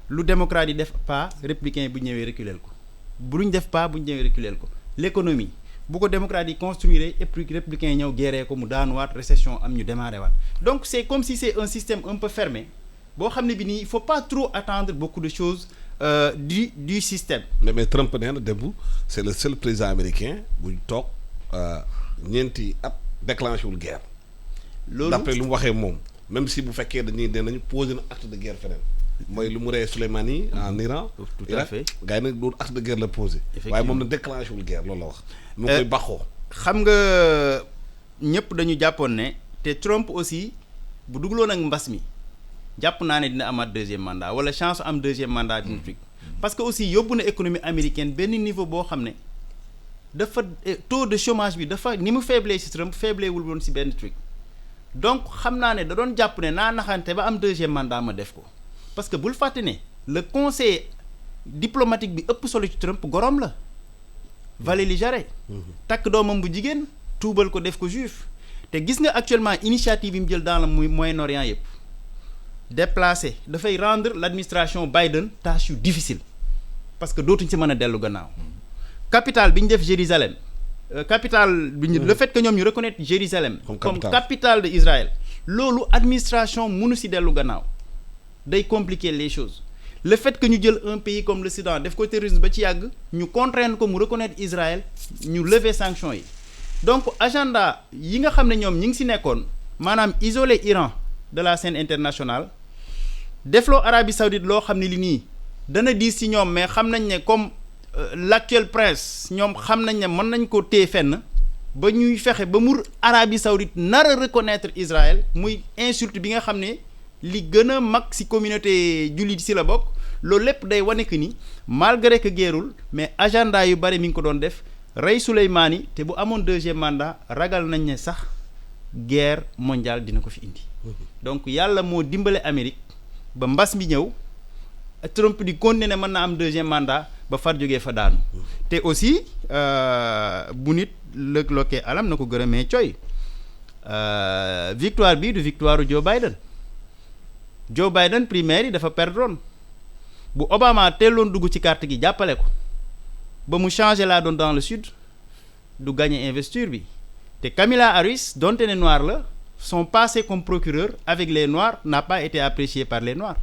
lu démocrate yi def pas républicain bu ñëwee reculer ko bu luñ def pas bu ñu ñëwee reculer ko l'économie bu ko démocrate yi construire et puis républicain yi ñëw gérer ko mu daanuwaat récession am ñu démarrer waat donc c'est comme si c'est un système un peu fermé boo xam ne bi nii il faut pas trop attendre beaucoup de choses du système. mais Trump nee na démb c'est le seul président américain buy toog ñeenti at déclenché wul guerre. loolu d'après lu mu waxee moom même si bu fekkee dañuy nee nañu posé na acte de guerre feneen. mooy lu mu rey Soleimani en Iran. tout à fait gars yi nag loolu acte de guerre la posé. waaye moom na déclenché wul guerre loolu la wax. mu koy baxoo. xam nga ñëpp dañu jàppoon ne te Trump aussi bu dugaloon ak mbas mi jàpp naa ne dina amaat deuxième mandat wala chance am deuxième mandat dina truc parce que aussi yóbbu na économie américaine benn niveau boo xam ne dafa taux de chômage bi dafa ni mu faible ci Trump faiblewul woon ci benn truc donc xam naa ne da doon jàpp ne naa naxante ba am deuxième mandat ma def ko parce que bul fàtte ne le conseil diplomatique bi ëpp solo ci Trump gorom la Valérie Jarret takk doomam bu jigéen tuubal ko def ko juif te gis nga actuellement initiative yi mu jël dans le Moyen-Orient yëpp déplacé dafay rendre l'administration Biden tâche yu difficile parce que dootuñ ci mën a dellu gannaaw capitale bi ñu def Jérusalem capitale bi ñu le fait que ñoom ñu reconnaître Jérusalem comme capitale de Israël loolu administration mënu ci dellu gannaaw day compliquer les choses le fait que ñu jël un pays comme le Soudan def ko terrorisme ba ci yàgg ñu contraindre ko mu reconnaître Israël ñu lever sanctions yi donc agenda yi nga xam ne ñoom ñi ngi ci nekkoon maanaam isoler Iran de la scène internationale defloo Arabie Saoudite loo xam ne li nii dana diis ci ñoom mais xam nañ ne comme l'actuel prince ñoom xam nañ ne mën nañ ko téye fenn ba ñuy fexe ba mu Arabie Saoudite nar a reconnaître Israël muy insulte bi nga xam ne li gën a mag ci communauté jullit ci la bokk loolu lépp day wane que ni malgré que guerrul mais agenda yu bari mi ngi ko doon def rey Souleymane te bu amoon deuxième mandat ragal nañ ne sax guerre mondiale dina ko fi indi donc yàlla moo dimbale Amérique ba mbas mi ñëw Trump di continuer ne mën na am deuxième mandat ba far jógee fa daanu te aussi bu nit lëkkaloo alam na ko gërëmee coy victoire bi du victoire Joe Biden primaire yi dafa perdroon bu Obama teeloon dugg ci carte gi jàppale ko ba mu changer la donne dans le sud du gagner investiture bi te Kamala Harris donte ne noir la son passé comme procureur avec les noirs n'a pas été apprécié par les noirs.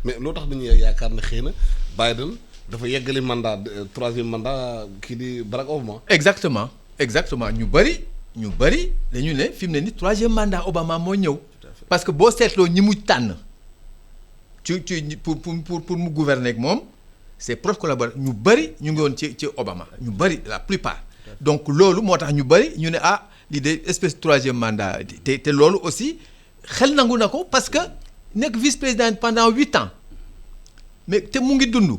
mais loo tax dañuy yaakaar ne xëy na Biden dafa yeggali mandat troisième mandat kii di Barack Obama. exactement ñu bëri dañu ne fi mu ne ni troisième mandat Obama moo ñëw. parce que boo seetloo ñi mu tànn ci pour mu gouverner ak moom c'est proche collaborateur ñu bëri ñu ngi woon ci Obama ñu bëri la plupart. donc loolu moo tax ñu bëri ñu ne lii de espèce de troisième mandat te loolu aussi xel nangu na ko parce que nekk vice-président pendant 8 ans mais te mu ngi dund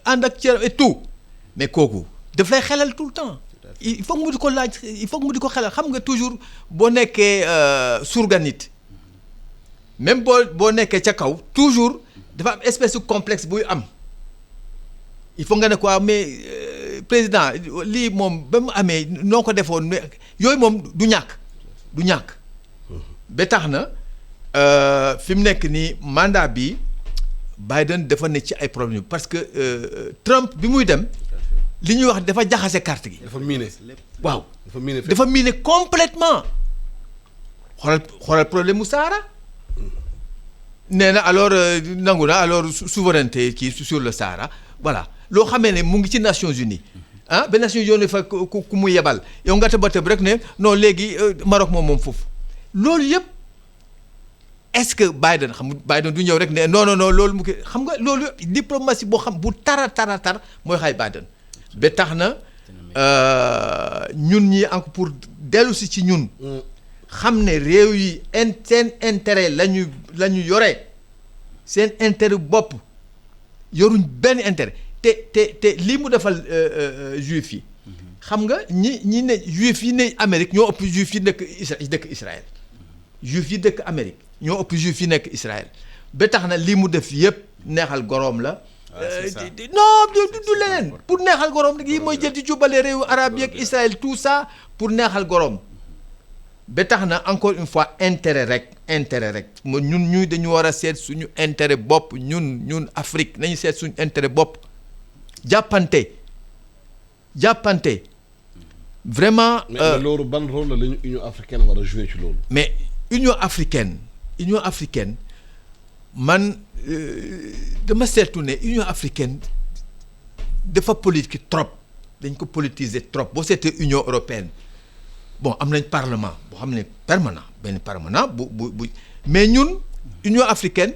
ànd ak cër et tout mais kooku daf lay xelal tout le temps il faut que mu di ko laaj il faut que mu di ko xelal xam nga toujours boo nekkee surga nit même boo nekkee ca kaw toujours dafa am espèce de complexe buy am il faut nga ne quoi mais président lii moom ba mu amee noo ko defoon mais yooyu moom du ñàkk ba tax na fi mu nekk nii mandat bi Biden dafa ne ci ay problème parce que Trump bi muy dem li ñuy wax dafa jaxase carte gi. dafa miine waaw dafa miine complètement xoolal problème mu Sahara nee na alors nangu na alors souveraineté kii sur le Sahara voilà loo xamee ne mu ngi ci Nations Unies ba Nations Unies fa ku mu yebal yow nga tëb rek ne non léegi Maroc moom foofu loolu yëpp est-ce que Biden du ñëw rek ne non loolu mu xam nga loolu diplomatie boo xam bu tar mooy xay Biden ba tax na ñun ñi encore pour dellu si ci ñun xam ne réew yi seen intérêt la ñu yore seen intérêt bopp yoruñ benn intérêt te lii mu defal juif yi xam nga ñi ne juif yi ne Amérique ñoo ëpp juif yi dëkk Israël juif yi dëkk Amérique ñoo ëpp juif yi nekk Israël ba tax na lii mu def yëpp neexal goroom la non du leneen pour neexal goroom yi mooy jël di jubale réewu arab yi ak Israël tout ça pour neexal goroom ba tax na encore une fois intérêt rek ñun dañu war a seet suñu intérêt bopp ñun Afrique nañu seet suñu intérêt bopp jàppante vraiment. mais loolu ban rôle la ñu Union africaine war a jouer ci loolu. mais Union africaine man dama seetlu ne Union africaine dafa politique trop dañ ko politiser trop boo seetee Union européenne bon am nañ parlement boo xam ne permanent bu mais ñun Union africaine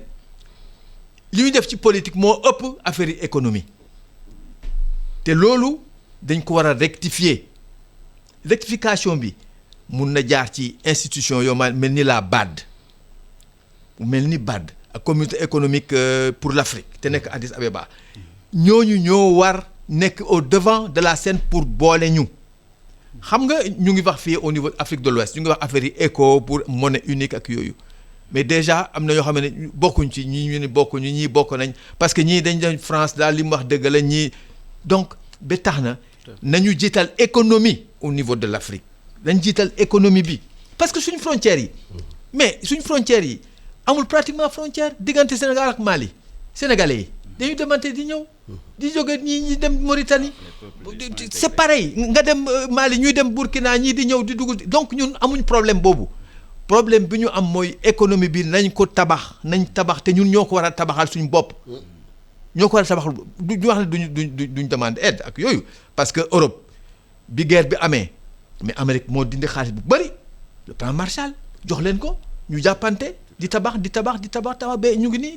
li ñu def ci politique moo ëpp affaire yi économie te loolu dañ ko war a rectification bi mun na jaar ci institution yoo mel ni la BAD mel ni BAD ak communauté économique pour l'Afrique te nekk Addis Abeba ñooñu ñoo war nekk au devant de la scène pour boole ñu xam nga ñu ngi wax fii au niveau Afrique de l'Ouest ñu ngi wax affaire yi ECO pour monnaie unique ak yooyu mais déjà am na yoo xam ne bokkuñ ci ñu ne bokkuñu ñii bokk nañ parce que ñii dañ France daal li mu wax dëgg la ñii donc ba tax na nañu jiital économie au niveau de l'Afrique nañ jiital économie bi parce que suñu frontières yi mais suñu frontières yi amul pratiquement frontière diggante Sénégal ak Mali sénégalais yi dañuy demante di ñëw di jóge ñi dem Mauritanie c'est pareil nga dem Mali ñuy dem Burkina ñii di ñëw di dugg donc ñun amuñ problème boobu problème bi ñu am mooy économie bi nañ ko tabax te ñun ñoo ko war a tabaxal suñu bopp ñoo ko war a tabaxal ñu wax ne duñ demande aide ak yooyu parce que Europe bi guerre bi amee mais Amérique moo dindi xaalis bu bëri le plan Marshall jox leen ko ñu jàppante di tabax ba ñu ngi nii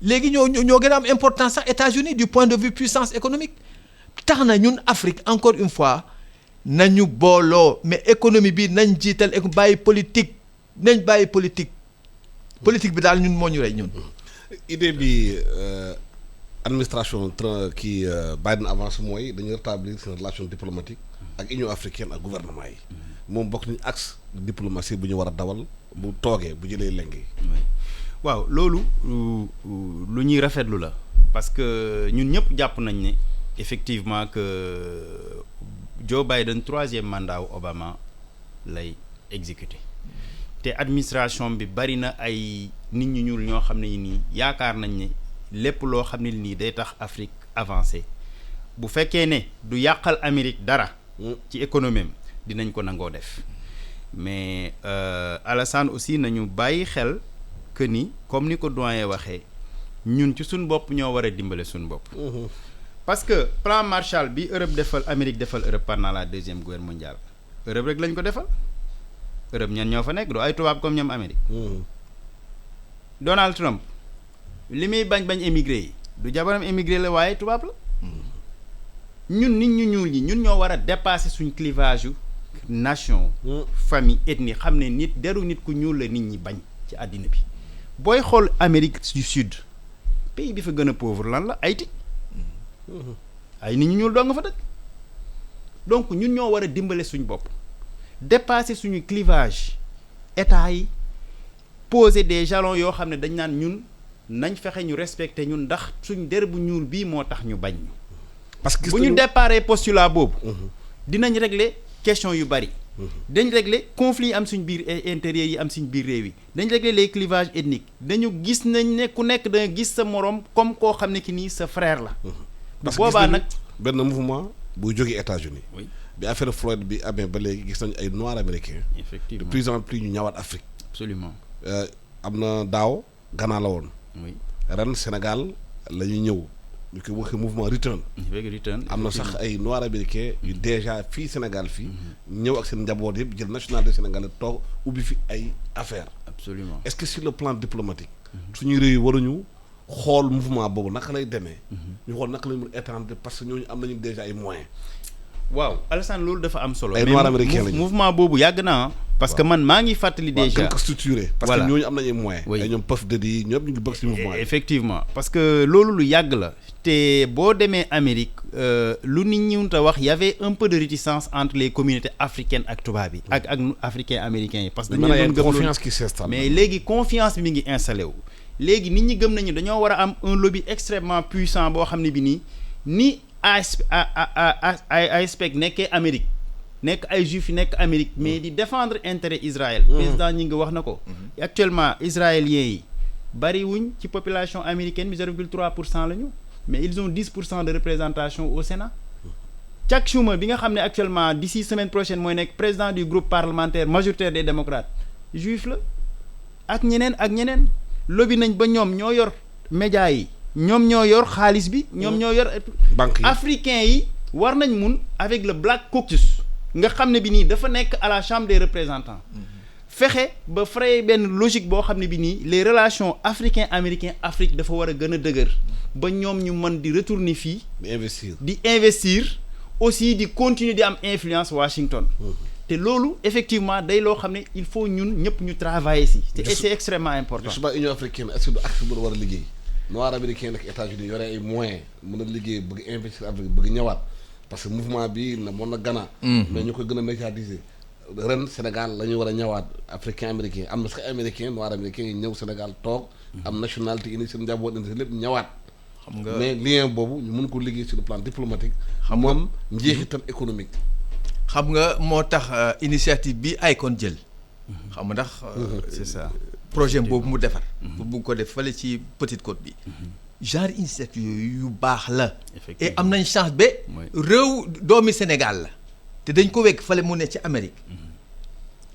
léegi ñoo gën a am importance sax États-Unis du point de vue puissance économique tax na ñun Afrique encore une fois nañu booloo mais économie bi nañ jiital bàyyi politique politique bi daal ñun moo ñu rey ñun. idée bi administration Biden avance mooy dañuy rétablir seen relation diplomatique ak Union africaine ak gouvernement yi moom bokk nañu axe de diplomatie bu ñu war a dawal bu toogee bu jëlee leng yi. waaw loolu lu ñuy rafetlu la parce que ñun ñëpp jàpp nañ ne effectivement que Joe Biden 3e mandat wu Obama lay exécuté te administration bi bari na ay nit ñu ñuul ñoo xam ne nii yaakaar nañ ne lépp loo xam ne nii day tax Afrique avancé bu fekkee ne du yàqal Amérique dara ci économie am dinañ ko nangoo def mais Alassane aussi nañu bàyyi xel que ni comme ni ko doyen waxee ñun ci suñ bopp ñoo war a dimbale suñ bopp parce que plan Marshall bi Amérique defal Europe pendant la 2e guerre mondiale Europe rek lañ ko defal Europe ñan ñoo fa nekk du ay tubaab comme ñoom Amérique Donald Trump li muy bañ émigré yi du jabaram émigré la waaye tubaab la ñun nit ñu ñuul ñi ñun ñoo war a dépasser suñ clivage yu nation famille ethnie xam ne nit deru nit ku ñuul la nit ñi bañ ci àddina bi booy xool Amérique du Sud pays bi fa gën a pauvre lan la Haïti ay nit ñu ñuul doo nga fa dëkk donc ñun ñoo war a dimbale suñ bopp dépasser suñu clivage état yi poser des jalons yoo xam ne dañ naan ñun nañ fexe ñu respecter ñun ndax suñ der bu ñuul bii moo tax ñu bañ ñu parce que bu ñu déparé postulat boobu dinañ régler question yu bari dañ régler conflit yi am suñ biir intérieur yi am suñ biir réew yi dañ régler les clivages ethniques dañu gis nañ ne ku nekk da nga gis sa moroom comme koo xam ne ki nii sa frère la bu boobaa nag benn mouvement buy jógee États-Unis bi affaire Floyd bi amee ba léegi gis nañu ay noirs américains effectivement de plus en plus ñu ñëwaat Afrique absolument am na daaw Ghana la woon oui ren Sénégal la ñuy ñëw ñu koy waxee mouvement return am na sax ay noirs américains yu déjà fii Sénégal fii ñëw ak seen njaboot yëpp jël nationalité sénégalais toog ubbi fi ay affaires absolument est-ce que sur le plan diplomatique suñuy réew yi waruñu xool mouvement boobu naka lay demee ñu xool naka lañ mën étendre parce que ñooñu am nañu déjà ay moyens waaw Alassane loolu dafa am solo ay noirs américains lañu mouvement boobu yàgg naa parce que man maa ngi fàttali déjà gën ko structuré parce que ñooñu am nañu ay moyens ay ñoom Puff Daddy ñëpp ñu ngi bëgg ci mouvement effectivement parce que loolu lu yàgg la te boo demee Amérique lu nit ñi ta wax y avait un peu de réticence entre les communautés africaines ak tubaab yi ak africains américains yi parce que dañu leen doon gëm confiance qui s'installe mais léegi confiance mi ngi installé wu léegi nit ñi gëm nañu dañoo war a am un lobby extrêmement puissant boo xam ne bi nii ni AISPEC nekkee Amérique nekk ay juifs yi nekk Amérique mais di défendre intérêt Israël président ñi ngi wax na ko actuellement israéliens yi bariwuñ ci population américaine bi 0,3% la ñu mais ils ont 10% de représentation au Sénat Chuck Schumer bi nga xam ne actuellement d'ici semaine prochaine mooy nekk président du groupe parlementaire majoritaire des démocrates juif la ak ñeneen lobby nañ ba ñoom ñoo yor médias yi ñoom ñoo yor xaalis bi ñoom ñoo yor banque yi africains yi war nañ mun avec le Black Caucus nga xam ne bi nii dafa nekk à la Chambre des représentants fexe ba frayer benn logique boo xam ne bi nii les relations africain-américain Afrique dafa war a gën a dëgër ba ñoom ñu mën di retourner fii di investir aussi di continuer di am influence Washington te loolu effectivement day loo xam ne il faut ñun ñëpp ñu travailler si te c'est extrêmement important. justement Union africaine est-ce que du axe bu war a liggéey noir américain nekk États-Unis yore ay moyens mën a liggéey bëgg investir Afrique bëgg ñëwaat parce que mouvement bi na moon na Ghana mais ñu koy gën a médiatiser ren Sénégal la ñu war a ñëwaat africain américain am na sax américain noir américain yi ñëw Sénégal toog am nationalité indi seen njaboot indi lépp ñëwaat xam nga mais lien boobu ñu mën ko liggéey sur le plan diplomatique moom njeexital économique xam nga moo tax initiative bi Akon jël xam nga ndax c'est ça projet boobu mu defar bu bugg ko def fële ci Petite Côte bi genre initiative yooyu yu baax la et am nañ chance ba réew doomi Sénégal la te dañ ko wekk fële mu ne ci Amérique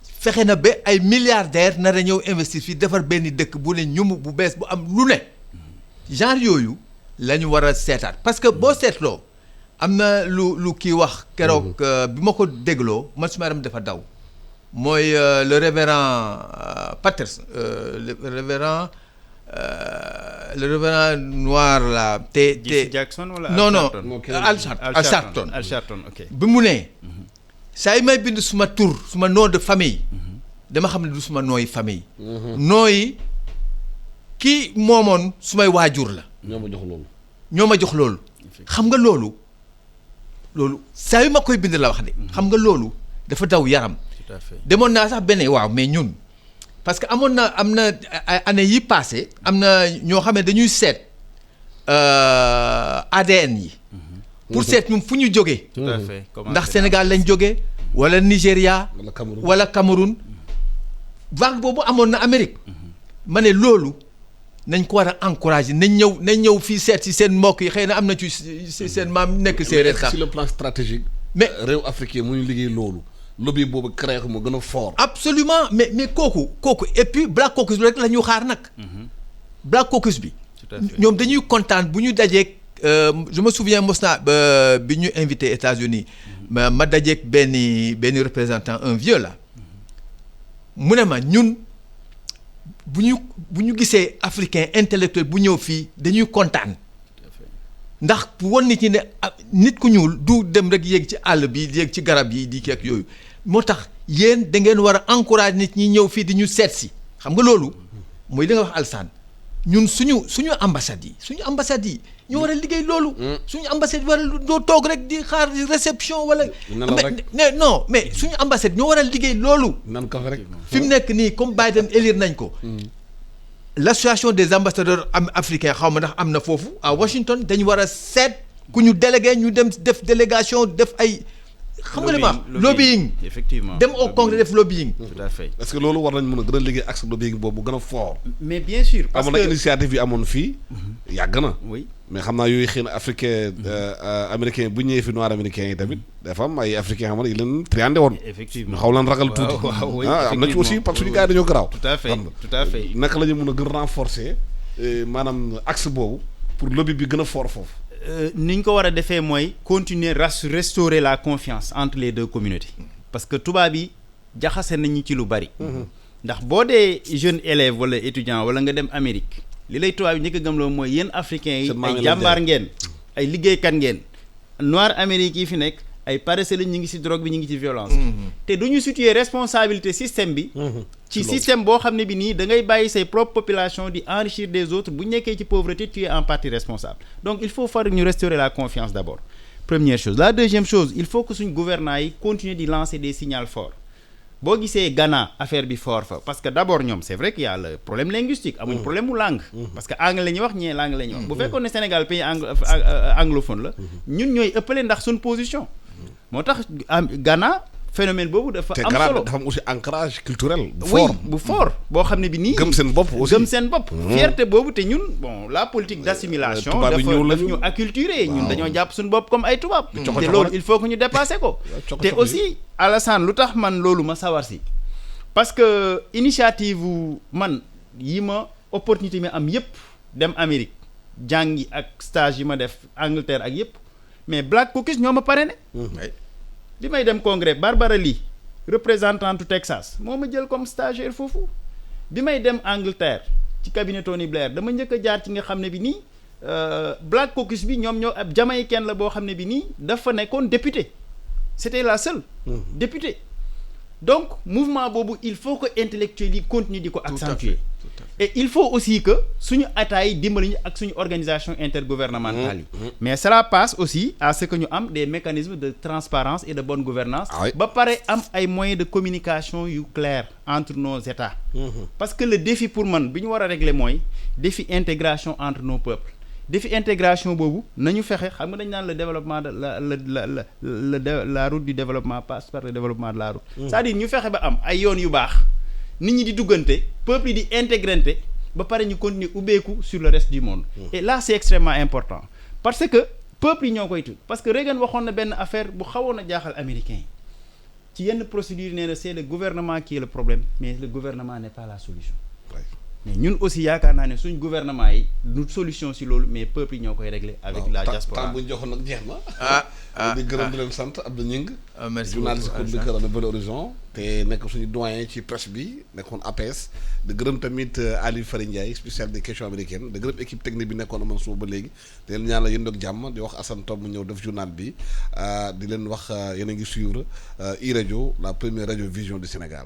fexe na ba ay milliardaires nar a ñëw investir fii defar benn dëkk bu ne ñum bu bees bu am lu ne genre yooyu la ñu war a seetaat parce que boo seetloo am na lu kii wax keroog bi ma ko dégloo man suma yaram dafa daw mooy le révérend Patterson le révérend noir la te Jackson wala non Al Sharpton ok bi mu ne saa yi may bind suma tur suma nom de famille dama xam ne du suma nooyi famille nooyi kii moomoon sumay waajur la ñoo ma jox loolu xam nga loolu saa yu ma koy bind la wax de xam nga loolu dafa daw yaram tout à fait demoon naa sax benn waaw mais ñun parce que am na année yi passé am na ñoo xam ne dañuy seet ADN yi pour seet ñun fu ñu jógee tout à fait ndax Sénégal lañ jógee wala Nigéria wala Cameroun vague boobu amoon na Amérique ma ne loolu nañ ko war a encourager nañ ñëw fii seet si seen mbokk yi xëy na am na ci seen maam nekk séeréer sax sur le plan stratégique mais réew africain mu ñu liggéey loolu lobby boobu créé ko mu gën a fort absolument mais kooku et puis Black Caucus bi rek la ñu xaar nag Black Caucus bi ñoom dañuy kontaan bu ñu dajeek je me souviens mos naa bi ñu invité États-Unis ma dajeek benn représentant un vieux là mu ne ma ñun bu ñu gisee africain intellectuel bu ñëw fii dañuy kontaan ndax won nit ñi ne nit ku ñuul du dem rek yéeg ci àll bi yéeg ci garab yi di keek yooyu moo tax yéen da ngeen war a encourager nit ñi ñëw fii di ñu seet si xam nga loolu mooy li nga wax Alsaan ñun suñu ambassades yi ñu war a liggéey loolu suñu ambassade war a doo toog rek di xaar réception wala non mais suñu ambassade ñoo war a liggéey loolu nan ko rek fi mu nekk nii comme Biden élire nañ ko l'association des ambassadeurs africains xaw ma ndax am na foofu à Washington dañu war a seet ku ñu délégué ñu dem def délégation def ay xam nga li ma wax lobbying effectivement dem au congrès def lobbying tout à fait est-ce que loolu war nañ mën a gën a liggéey ak sa lobbying boobu gën a fort mais bien sûr parce que amoon na initiative yi amoon fii yàgg na oui mais xam naa yooyu xëy na africain américain bu ñëwee fi noir américain yi tamit dafa am ay africain xam ne yi leen triandé woon effectivement xaw leen ragal tuuti am na ci aussi parce que suñu gars yi dañoo garaaw tout à fait naka la ñu mën a gën renforcer maanaam axe boobu pour lobby bi gën a fort foofu ni ñu ko war a defee mooy continuer restaurer la confiance entre les deux communautés parce que tubaab yi jaxase nañu ci lu bari ndax boo dee jeune élève wala étudiant wala nga dem Amérique li lay tubaab yi njëkk a gëmloo mooy yéen africains yi ay jàmbaar ngeen ay liggéeykat ngeen noir Amérique yi fi nekk ay paresseux lañ ñu ngi ci drogue bi ñu ngi ci violence te du ñu situer responsabilité système bi ci système boo xam ne bi nii da ngay bàyyi say propre population di enrichir des autres bu nekkee ci pauvreté tu es en partie responsable donc il faut faire ñu restaurer la confiance d'abord première chose la deuxième chose il faut que suñ gouvernants yi continuer di lancer des signaux forts boo gisee Ghana affaire bi fort fa parce que d'abord ñoom c'est vrai qu'il y a le problème linguistique amuñ problème mu langue parce que anglais la ñuy wax ñee langue la ñuy wax bu fekkoon ne Sénégal pays anglophone la ñun ñooy ëppale ndax suñ position moo tax Ghana phénomène boobu dafa am solo dafa am aussi ancrage culturel bu fort boo xam ne bi nii gëm seen bopp aussi gëm seen bopp fierté boobu te ñun bon la politique d'assimilation daf ñu acculturé ñun dañoo jàpp suñu bopp comme ay tubaab te loolu il faut que ñu dépasser ko te aussi Alassane lu tax man loolu ma sawar si parce que initiative man yi ma opportunité mi am yépp dem Amérique jàngi ak stage yi ma def Angleterre ak yépp mais Black Caucus ñoo ma parrainé bi may dem congrès Barbara Lee représentante Texas moo ma jël comme stagiaire foofu bi may dem Angleterre ci cabinet Tony Blair dama njëkk a jaar ci nga xam ne bi nii Black Caucus bi ñoom ñoo ab jamaïcain la boo xam ne bi nii dafa nekkoon député c'était la seule députée donc mouvement boobu il faut que intellectuels yi continue di ko accentuer. Tout à fait. Et il faut aussi que suñu État yi dimbali ñu ak suñu organisation intergouvernementale yi. Mais cela passe aussi à ce que ñu am des mécanismes de transparence et de bonne gouvernance ba pare am ay moyens de communication yu clairs entre nos États. Parce que le défi pour man bi ñu war a régler mooy défi intégration entre nos peuples. Défi intégration boobu nañu fexe xam nga dañ naan le développement de la route du développement passe par le développement de la route. C'est-à-dire ñu fexe ba am ay yoon yu baax nit ñi di duggante peuple yi di intégrante ba pare ñu continuer ubbeeku sur le reste du monde. Et là c'est extrêmement important parce que peuple yi ñoo koy tudd parce que Reagan waxoon na benn affaire bu xawoon a jaaxal américain yi ci yenn procédure nee na c'est le gouvernement qui est le problème mais le gouvernement n'est pas la solution. Mais ñun aussi yaakaar naa ne suñ gouvernement yi du solution si loolu mais peuple yi ñoo koy régler avec la diaspora. bu ñu joxoon nag jeex na. di gërëm di leen sant Abdou Gningue. merci journaliste chroniqueur de Bel Horizon. te nekk suñu doyen ci presse bi nekkoon APS. di gërëm tamit Aliou Fary Ndiaye spécial des questions américaines di gërëm équipe technique bi nekkoon amoon suba ba léegi. di leen ñaanal yéen ak jàmm di wax Assane Tom mu ñëw def journal bi di leen wax yéen a ngi suivre iRadio la première radio vision du Sénégal.